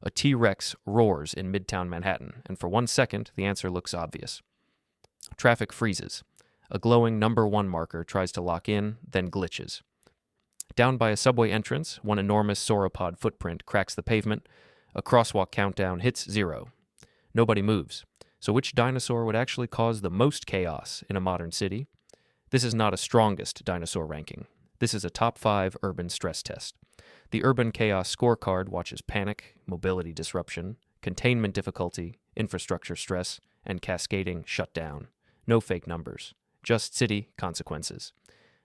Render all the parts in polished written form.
A T-Rex roars in Midtown Manhattan, and for 1 second, the answer looks obvious. Traffic freezes. A glowing number 1 marker tries to lock in, then glitches. Down by a subway entrance, one enormous sauropod footprint cracks the pavement. A crosswalk countdown hits 0. Nobody moves. So which dinosaur would actually cause the most chaos in a modern city? This is not a strongest dinosaur ranking. This is a top 5 urban stress test. The Urban Chaos Scorecard watches panic, mobility disruption, containment difficulty, infrastructure stress, and cascading shutdown. No fake numbers, just city consequences.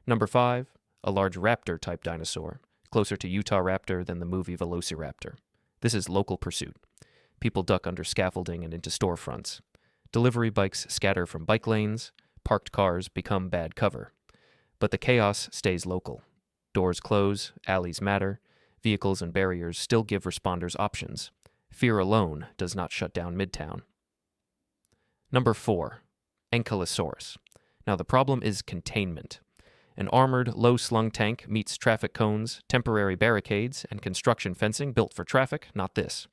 Number 5, a large raptor-type dinosaur, closer to Utah raptor than the movie Velociraptor. This is local pursuit. People duck under scaffolding and into storefronts. Delivery bikes scatter from bike lanes. Parked cars become bad cover. But the chaos stays local. Doors close, alleys matter. Vehicles and barriers still give responders options. Fear alone does not shut down Midtown. Number 4, Ankylosaurus. Now the problem is containment. An armored, low-slung tank meets traffic cones, temporary barricades, and construction fencing built for traffic, not this.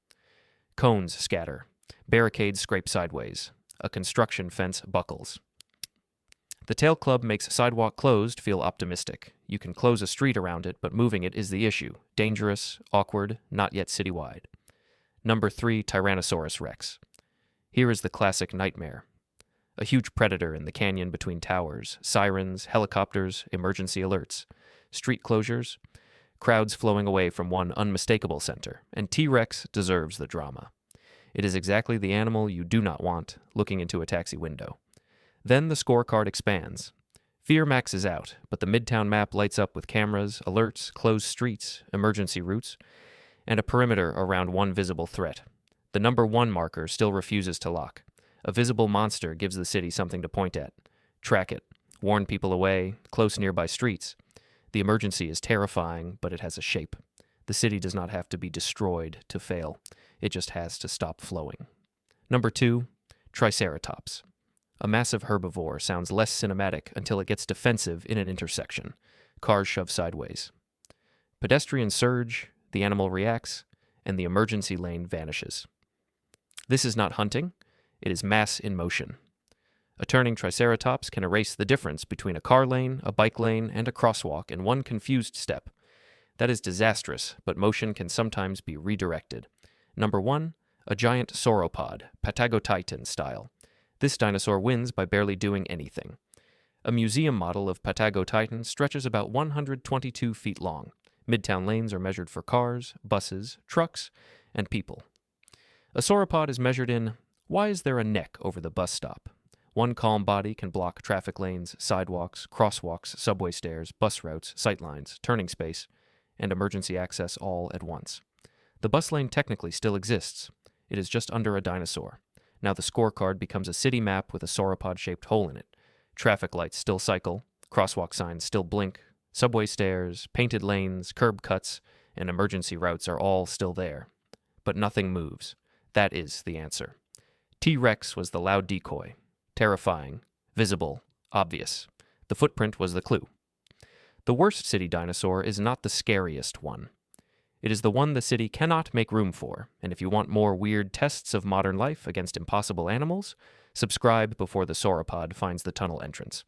Cones scatter. Barricades scrape sideways. A construction fence buckles. The Tail Club makes sidewalk closed feel optimistic. You can close a street around it, but moving it is the issue. Dangerous, awkward, not yet citywide. Number 3, Tyrannosaurus Rex. Here is the classic nightmare. A huge predator in the canyon between towers, sirens, helicopters, emergency alerts, street closures, crowds flowing away from one unmistakable center, and T-Rex deserves the drama. It is exactly the animal you do not want looking into a taxi window. Then the scorecard expands. Fear maxes out, but the Midtown map lights up with cameras, alerts, closed streets, emergency routes, and a perimeter around one visible threat. The number 1 marker still refuses to lock. A visible monster gives the city something to point at. Track it. Warn people away, close nearby streets. The emergency is terrifying, but it has a shape. The city does not have to be destroyed to fail. It just has to stop flowing. Number 2, Triceratops. A massive herbivore sounds less cinematic until it gets defensive in an intersection. Cars shove sideways. Pedestrians surge, the animal reacts, and the emergency lane vanishes. This is not hunting, it is mass in motion. A turning Triceratops can erase the difference between a car lane, a bike lane, and a crosswalk in one confused step. That is disastrous, but motion can sometimes be redirected. Number 1, a giant sauropod, Patagotitan style. This dinosaur wins by barely doing anything. A museum model of Patagotitan stretches about 122 feet long. Midtown lanes are measured for cars, buses, trucks, and people. A sauropod is measured in, why is there a neck over the bus stop? One calm body can block traffic lanes, sidewalks, crosswalks, subway stairs, bus routes, sightlines, turning space, and emergency access all at once. The bus lane technically still exists. It is just under a dinosaur. Now the scorecard becomes a city map with a sauropod-shaped hole in it. Traffic lights still cycle, crosswalk signs still blink, subway stairs, painted lanes, curb cuts, and emergency routes are all still there. But nothing moves. That is the answer. T-Rex was the loud decoy. Terrifying, visible, obvious. The footprint was the clue. The worst city dinosaur is not the scariest one. It is the one the city cannot make room for, and if you want more weird tests of modern life against impossible animals, subscribe before the sauropod finds the tunnel entrance.